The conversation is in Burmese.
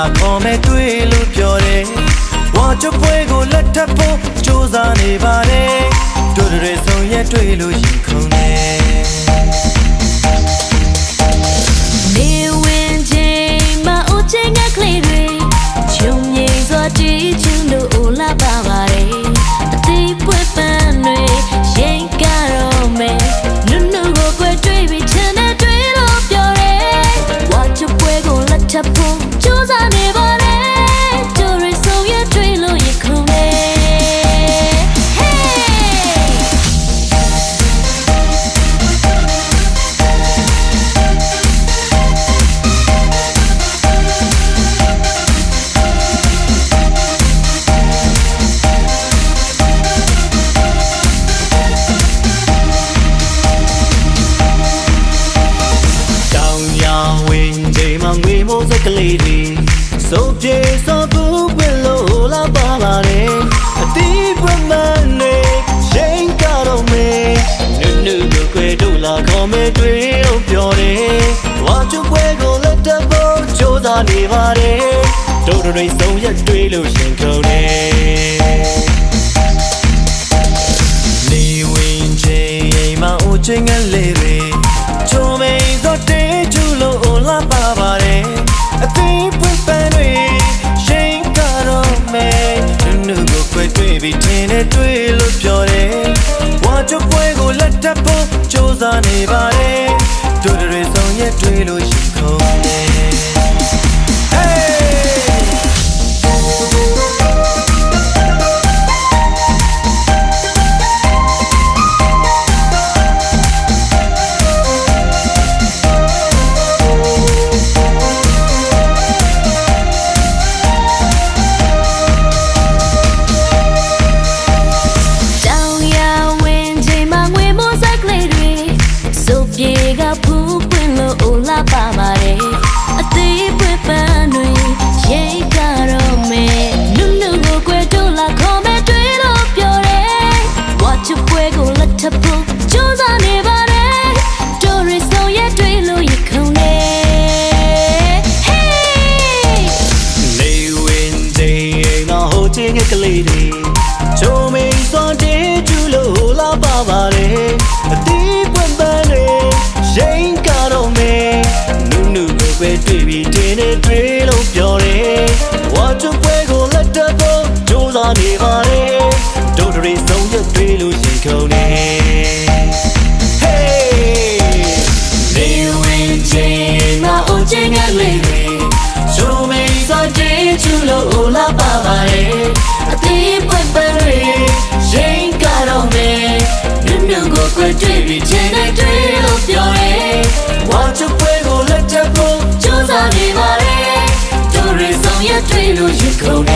လာခေါ်မဲ့တွေ့လို့ပြောတယ်ဝါချပွဲကိုလက်ထပ်ဖို့ကြိုးစားနေပါတယ်တို့တွေဆုံးရက်တွေ့လို့ရင်ခုန်နေနေဝင်ချိန်မှာအိုချိန်ကကလေးတွေချုံငိမ့်စွာကြည့်ချင်လို့အိုလာပါပါတယ်အသေးပွက်ပန်းတွေရင်ကတော့မယ်နုနုကိုကွယ်တွေ့ပြီးချင်တဲ့တွေ့လို့ပြောတယ်ဝါချပွဲကိုလက်ထပ်ဖို့ကြိုးစားနေပါတယ်တို့တွေဆုံးရက်တွေ့လို့ရင်ခုန်နေကလေးတွေစိုးပြေစိုးဘူးဘယ်လိုလာပါပါလဲအတီးပွင့်မနေရင်ကတော့မေနုနုကိုခွေတို့လာခေါ်မဲတွေ့လို့ပြောတယ်ဝါချပွဲကိုလက်တဖို့ကြိုးစားနေပါတယ်တို့တွေဆုံးရက်တွေ့လို့ရှင်ခုန်နေနေဝင်ချိန်အိမ်မှာအိုချိန်ကလေးတွေချုံမိန်သောတေးချူလို့လာပါပါတယ်အသေးပွင့်ပန်းတွေရင်ကတော့မယ်နုကိုခွဲတွေ့ပြီးထင်နဲ့တွေ့လို့ပြောတယ်ဝါချပွဲကိုလက်ထပ်ဖို့ကြိုးစားနေပါတယ်တို့တွေဆုံးရက်တွေ့လို့ရင်ခုန်နေပါပါတယ်အသေးပွင့်ပန်းတွေရိတ်ကတော့မယ်နုနုကိုကွယ်တို့လာခေါ်မဲ့တွေ့လို့ပြောတယ်ဝါချပွဲကိုလက်ထပ်ဖို့ကြိုးစားနေပါတယ်တို့ရဆုံးရတွေ့လို့ရခုန်နေနေဝင်ချိန်မှာဟိုချင်းကလေးတွေချုံမိန်စွန်တေးကျူလို့လာပါပါတယ်အသေးပွင့်ပန်းတွေရင်ကတော့မယ်တွေ့ပြီးတင်းနဲ့တွေ့လို့ပြောတယ်ဝါချပွဲကိုလက်တဖို့ကြိုးစားနေပါတယ်တို့တွေဆုံးရက်တွေ့လို့ရင်ခုန်နေနေဝင်ချိန်မှာအိုချိန်ကလေးတွေချုံမိန်စွာတေးချူလို့လာပါပါတယ်အသေးပွင့်ပန်းတွေရင်ကတော့မယ်နုနုကိုကွယ်တွေ့ပြီးတင်းနဲ့တွေ့လို့ပြောတယ်ဝါချပွဲကိုလက်တဖို့ကြိုးစားနေပါတယ်တို့တွေဆုံးရက်တွေ့လို့ရင်ခုန်